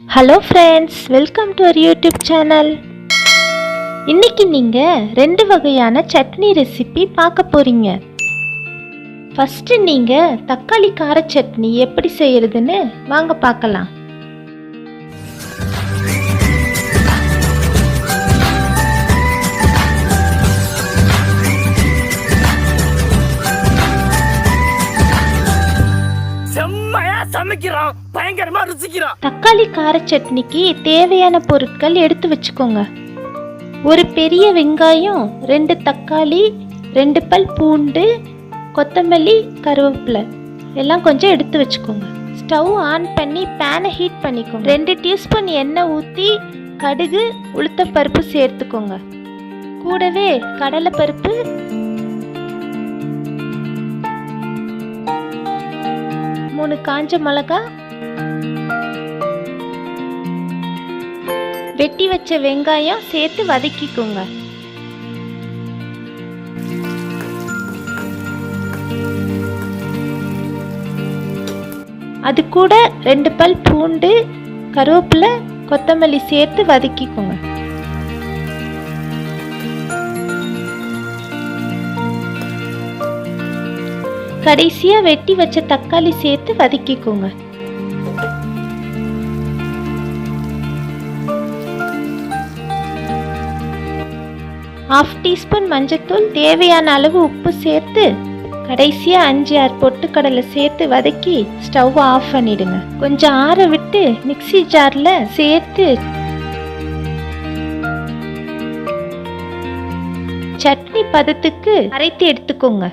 Hello friends, welcome to our YouTube channel. இன்னைக்கு நீங்கள் 2 வகையான சட்னி ரெசிபி பார்க்க போகிறீங்க. ஃபஸ்ட்டு நீங்கள் தக்காளி கார சட்னி எப்படி செய்கிறதுன்னு வாங்க பார்க்கலாம். தக்காளி கார சட்னிக்கு தேவையான பொருட்கள் எடுத்து வச்சுக்கோங்க. ஒரு பெரிய வெங்காயம், 2 தக்காளி, 2 பல் பூண்டு, கொத்தமல்லி, கருவேப்பிலை எல்லாம் கொஞ்சம் எடுத்து வச்சுக்கோங்க. ஸ்டவ் ஆன் பண்ணி பேனை ஹீட் பண்ணிக்கோங்க. 2 டீஸ்பூன் எண்ணெய் ஊற்றி கடுகு, உளுத்தம் பருப்பு சேர்த்துக்கோங்க. கூடவே கடலை பருப்பு, மூணு காஞ்ச மிளகா, வெட்டி வச்ச வெங்காயம் சேர்த்து வதக்கிக்கோங்க. அது கூட 2 பல் பூண்டு, கருவேப்பிலை, கொத்தமல்லி சேர்த்து வதக்கிக்கோங்க. கடைசியா வெட்டி வச்ச தக்காளி சேர்த்து வதக்கிக்கோங்க. ½ டீஸ்பூன் மஞ்சத்தூள், தேவையான அளவு உப்பு சேர்த்து கடைசியா 5-6 பொட்டுக்கடலை சேர்த்து வதக்கி ஸ்டவ் ஆஃப் பண்ணிடுங்க. கொஞ்சம் ஆற விட்டு மிக்ஸி ஜார்ல சேர்த்து சட்னி பதத்துக்கு அரைத்து எடுத்துக்கோங்க.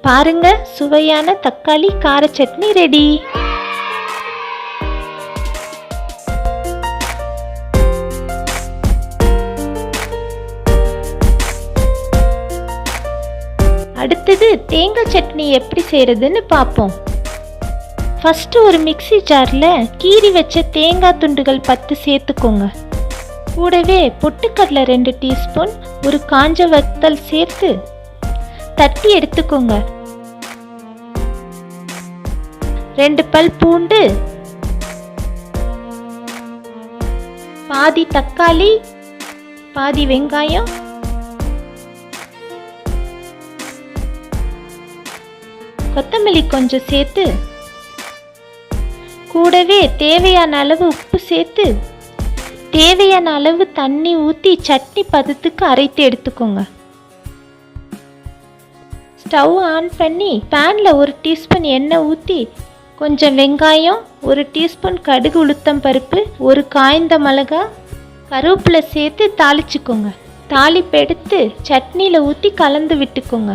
பாருங்க, சுவையான தக்காளி கார சட்னி ரெடி. அடுத்தது தேங்காய் சட்னி எப்படி செய்யறதுன்னு பார்ப்போம். ஃபர்ஸ்ட் ஒரு மிக்ஸி ஜார்ல கீறி வச்ச தேங்காய் துண்டுகள் 10 சேர்த்துக்கோங்க. கூடவே பொட்டுக்கடலை 2 டீஸ்பூன், ஒரு காஞ்ச வத்தல் சேர்த்து தட்டி எடுத்துக்கோங்க. 2 பல் பூண்டு, பாதி தக்காளி, பாதி வெங்காயம், கொத்தமல்லி கொஞ்சம் சேர்த்து கூடவே தேவையான அளவு உப்பு சேர்த்து தேவையான அளவு தண்ணி ஊற்றி சட்னி பதத்துக்கு அரைத்து எடுத்துக்கோங்க. ஸ்டவ் ஆன் பண்ணி பேனில் 1 டீஸ்பூன் எண்ணெய் ஊற்றி கொஞ்சம் வெங்காயம், 1 டீஸ்பூன் கடுகு, உளுத்தம் பருப்பு, ஒரு காய்ந்த மிளகா, கருவேப்பிலை சேர்த்து தாளிச்சுக்கோங்க. தாளிப்பு எடுத்து சட்னியில் ஊற்றி கலந்து விட்டுக்கோங்க.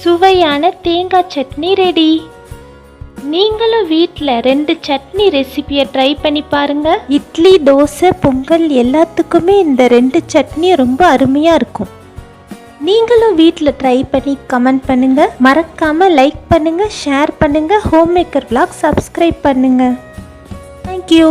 சுவையான தேங்காய் சட்னி ரெடி. நீங்களும் வீட்டில் 2 சட்னி ரெசிபியை ட்ரை பண்ணி பாருங்க. இட்லி, தோசை, பொங்கல் எல்லாத்துக்குமே இந்த 2 சட்னி ரொம்ப அருமையாக இருக்கும். நீங்களும் வீட்டில் ட்ரை பண்ணி கமெண்ட் பண்ணுங்க. மறக்காம லைக் பண்ணுங்க, ஷேர் பண்ணுங்க, ஹோம் மேக்கர் vlog சப்ஸ்கிரைப் பண்ணுங்க. தேங்க்யூ.